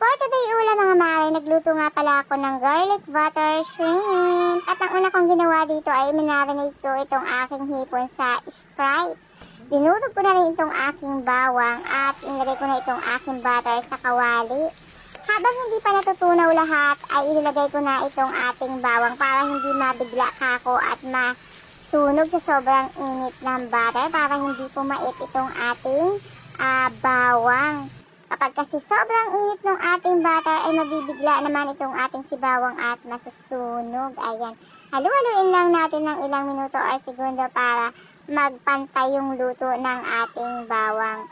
For today ulam mga mare, nagluto nga pala ako ng garlic butter shrimp. At ang una kong ginawa dito ay minarinate ko itong aking hipon sa Sprite. Dinurog ko na rin itong aking bawang at inilagay ko na itong aking butter sa kawali. Habang hindi pa natutunaw lahat ay inilagay ko na itong ating bawang para hindi mabigla kako at masunog sa sobrang init ng butter para hindi pumait itong ating bawang. Kapag kasi sobrang init ng ating butter ay mabibigla naman itong ating sibawang at masusunog. Ayan. Halu-haluin lang natin ng ilang minuto or segundo para magpantay yung luto ng ating bawang.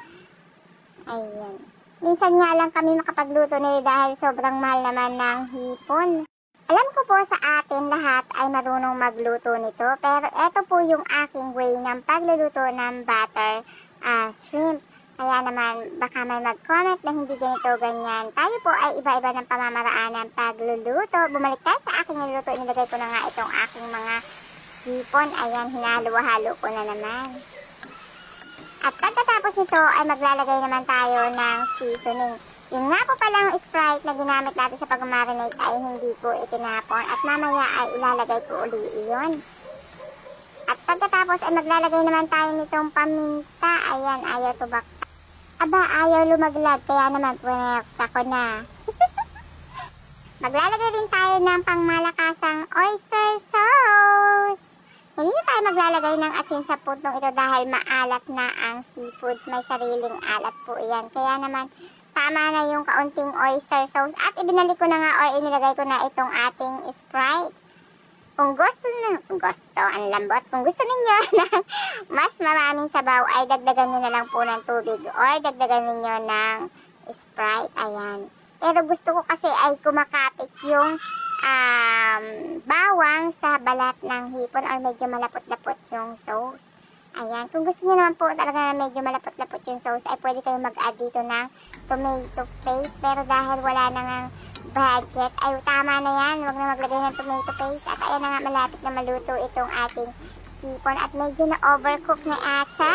Ayan. Minsan nga lang kami makapagluto nila dahil sobrang mahal naman ng hipon. Alam ko po sa atin lahat ay marunong magluto nito. Pero ito po yung aking way ng pagluluto ng butter shrimp. Kaya naman, baka may mag-comment na hindi ganito, ganyan. Tayo po ay iba-iba ng pamamaraan ng pagluluto. Bumalik tayo sa aking niluto. Inilagay ko na nga itong aking mga hipon. Ayan, hinalo-halo ko na naman. At pagkatapos nito ay maglalagay naman tayo ng seasoning. Yun nga po palang Sprite na ginamit natin sa pag-marinate ay hindi ko itinapon. At mamaya ay ilalagay ko uli iyon. At pagkatapos ay maglalagay naman tayo nitong paminta. Ayan, ayaw tubak. Aba, ayaw lumaglag, kaya naman punex ako na. Maglalagay din tayo ng pangmalakasang oyster sauce. Hindi na tayo maglalagay ng asin sa putong ito dahil maalat na ang seafoods. May sariling alat po yan. Kaya naman, tama na yung kaunting oyster sauce. At ibinalik ko na nga or inilagay ko na itong ating Sprite. Kung gusto, ang lambot. Kung gusto ninyo ng mas maraming sabaw, ay dagdagan nyo na lang po ng tubig or dagdagan ninyo ng Sprite. Ayan. Pero gusto ko kasi ay kumakapit yung bawang sa balat ng hipon or medyo malapot-lapot yung sauce. Ayan. Kung gusto nyo naman po talaga na medyo malapot-lapot yung sauce, ay pwede kayo mag-add dito ng tomato paste. Pero dahil wala na nga budget, ay tama na yan. Huwag na maglagay ng tomato paste. At ayan na nga, malapit na maluto itong ating hipon. At medyo na overcook na ata.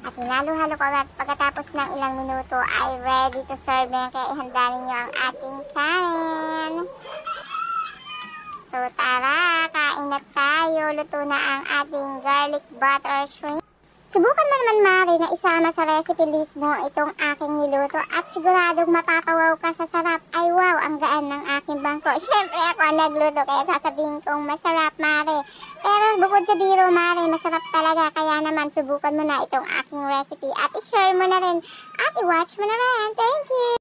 At hinalo-halo ko at pagkatapos ng ilang minuto ay ready to serve na. Kaya ihanda ninyo ang ating kanin. So tara, kain na tayo. Luto na ang ating garlic butter shrimp. Subukan mo naman, Mari, na isama sa recipe list mo itong aking niluto at siguradong mapapawaw ka sa sarap. Ay wow, ang gaan ng aking bangko. Siyempre ako ang nagluto kaya sasabihin kong masarap, Mari. Pero bukod sa biro, Mari, masarap talaga. Kaya naman subukan mo na itong aking recipe at i-share mo na rin at i-watch mo na rin. Thank you!